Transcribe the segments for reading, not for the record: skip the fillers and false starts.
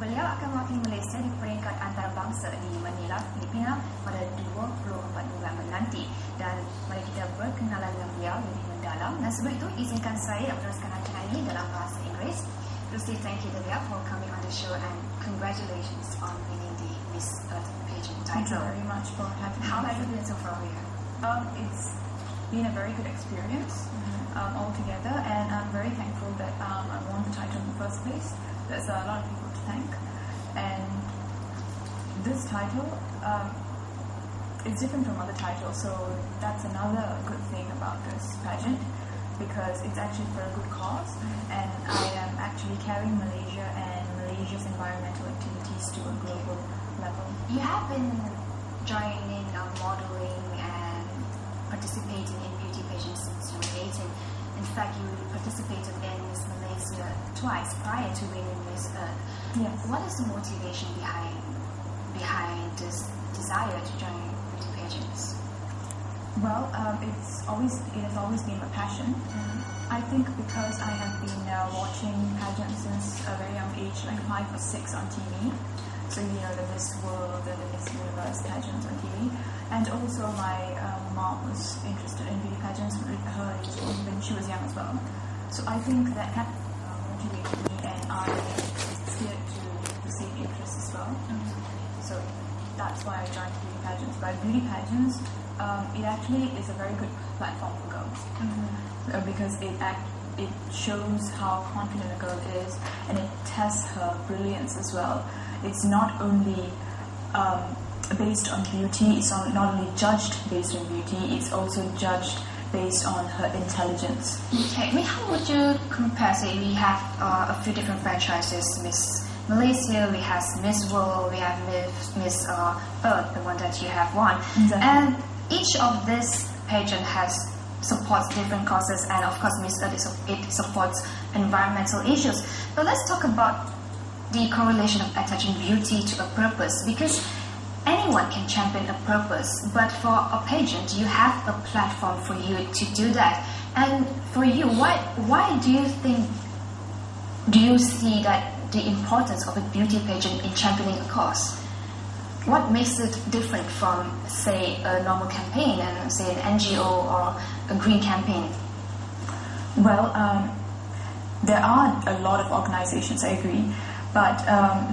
Beliau akan mewakili Malaysia di peringkat antarabangsa di Manila, Filipina pada 24 November nanti. Dan mari kita berkenalan dengan beliau lebih mendalam. Dan sebelum itu, izinkan saya meneruskan rancangan ini dalam bahasa Inggeris. Firstly, thank you, Deviyah, for coming on the show and congratulations on winning the Miss Earth pageant title. Thank you very much for having me. How has it been so far here? It's been a very good experience altogether, and I'm very thankful that I won the title in the first place. There's a lot of people to thank, and this title is different from other titles, so that's another good thing about this pageant, because it's actually for a good cause, and I am actually carrying Malaysia and Malaysia's environmental activities to a global level. You have been joining modeling and participating in beauty pageants since you were 18. In fact, you participated in Miss Malaysia twice prior to winning Miss Earth. Yes. What is the motivation behind this desire to join beauty pageants? Well, it has always been my passion. I think because I have been watching pageants since a very young age, like 5 or 6 on TV. So you know the Miss World and the Miss Universe pageants on TV, and also my mom was interested in beauty pageants with her when she was young as well. So I think that kind of motivated me, and I steered to the same interests as well. So that's why I joined beauty pageants. But beauty pageants, it actually is a very good platform for girls because it shows how confident a girl is, and it tests her brilliance as well. It's not only based on beauty, it's not only judged based on beauty, it's also judged based on her intelligence. Okay, how would you compare, say, we have a few different franchises, Miss Malaysia, we have Miss World, we have Miss Earth, the one that you have won. Exactly. And each of this pageant supports different causes, and of course Miss Earth, it supports environmental issues. But let's talk about the correlation of attaching beauty to a purpose, because anyone can champion a purpose, but for a pageant you have a platform for you to do that. And for you, why do you see that the importance of a beauty pageant in championing a cause? What makes it different from, say, a normal campaign and, say, an NGO or a green campaign? Well, there are a lot of organizations, I agree. But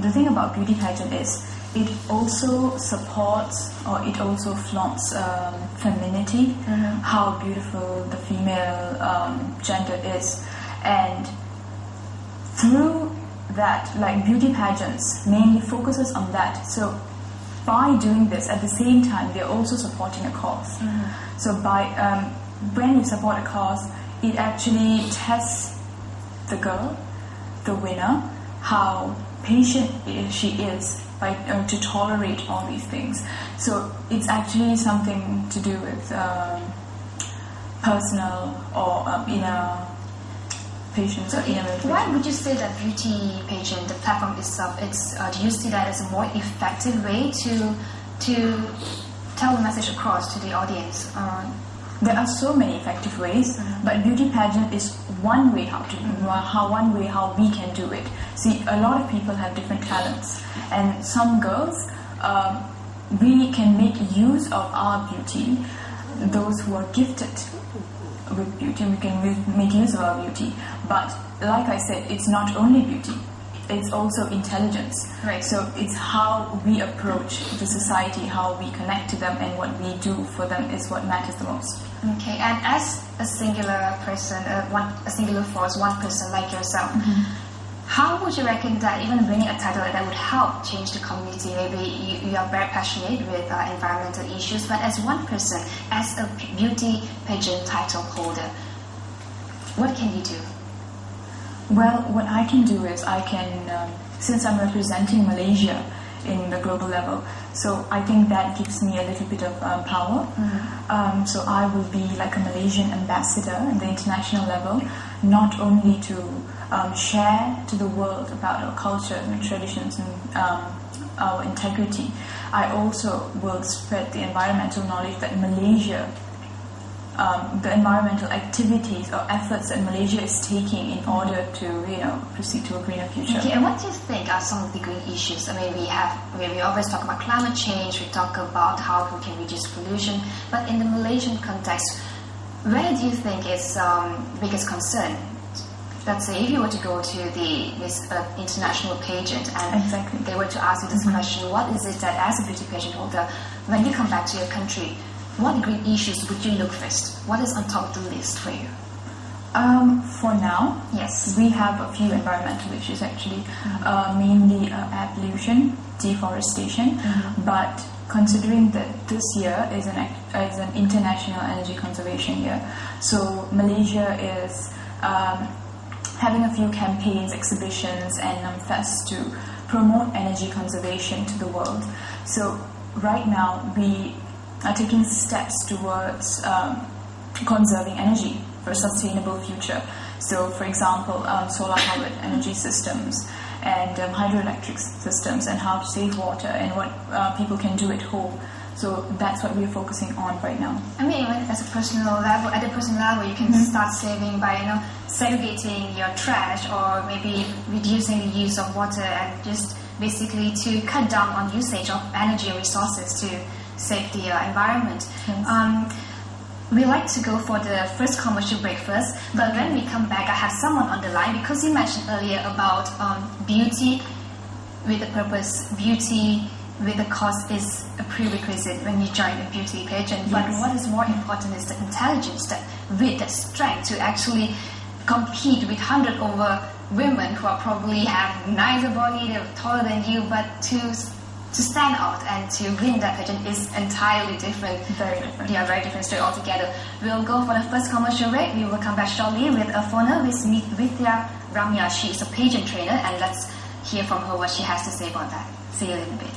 the thing about beauty pageant is it also supports, or it also flaunts femininity, how beautiful the female gender is. And through that, like beauty pageants mainly focuses on that. So by doing this, at the same time, they're also supporting a cause. So by when you support a cause, it actually tests the girl, the winner, how patient she is to tolerate all these things. So it's actually something to do with personal or inner patience or inner motivation. Why would you say that beauty pageant, the platform itself, do you see that as a more effective way to tell the message across to the audience? There are so many effective ways, but beauty pageant is one way how we can do it. See, a lot of people have different talents, and some girls really can make use of our beauty. Those who are gifted with beauty, we can make use of our beauty. But like I said, it's not only beauty, it's also intelligence. Right. So it's how we approach the society, how we connect to them, and what we do for them is what matters the most. Okay, and as a singular person, a singular force, one person like yourself, how would you reckon that even winning a title like that would help change the community? Maybe you are very passionate with environmental issues, but as one person, as a beauty pageant title holder, what can you do? Well, what I can do is I can, since I'm representing Malaysia in the global level, so I think that gives me a little bit of power. So I will be like a Malaysian ambassador at the international level, not only to share to the world about our culture and traditions and our integrity. I also will spread the environmental knowledge that Malaysia the environmental activities or efforts that Malaysia is taking in order to, proceed to a greener future. Okay, and what do you think are some of the green issues? I mean, we always talk about climate change, we talk about how we can reduce pollution, but in the Malaysian context, where do you think is biggest concern? Let's say if you were to go to this international pageant and Exactly. they were to ask you this question, what is it that as a beauty pageant holder, when you come back to your country, what green issues would you look first? What is on top of the list for you? For now, Yes. we have a few environmental issues actually, mainly air pollution, deforestation, but considering that this year is an international energy conservation year, so Malaysia is having a few campaigns, exhibitions and fests to promote energy conservation to the world. So right now we are taking steps towards conserving energy for a sustainable future. So for example, solar-powered energy systems and hydroelectric systems, and how to save water and what people can do at home. So that's what we're focusing on right now. I mean, even at a personal level, you can start saving by, segregating your trash, or maybe reducing the use of water, and just basically to cut down on usage of energy and resources to save the environment. Yes. We like to go for the first commercial break first, but when we come back, I have someone on the line, because you mentioned earlier about beauty with a purpose, beauty with a cause is a prerequisite when you join a beauty pageant. But what is more important is the intelligence, that with the strength to actually compete with 100 over women who are probably have nicer body, they're taller than you, but to stand out and to win that pageant is entirely different. Very different. They are very different straight altogether. We'll go for the first commercial break. We will come back shortly with a phoner with Deviyah Daranee. She is a pageant trainer, and let's hear from her what she has to say about that. See you in a bit.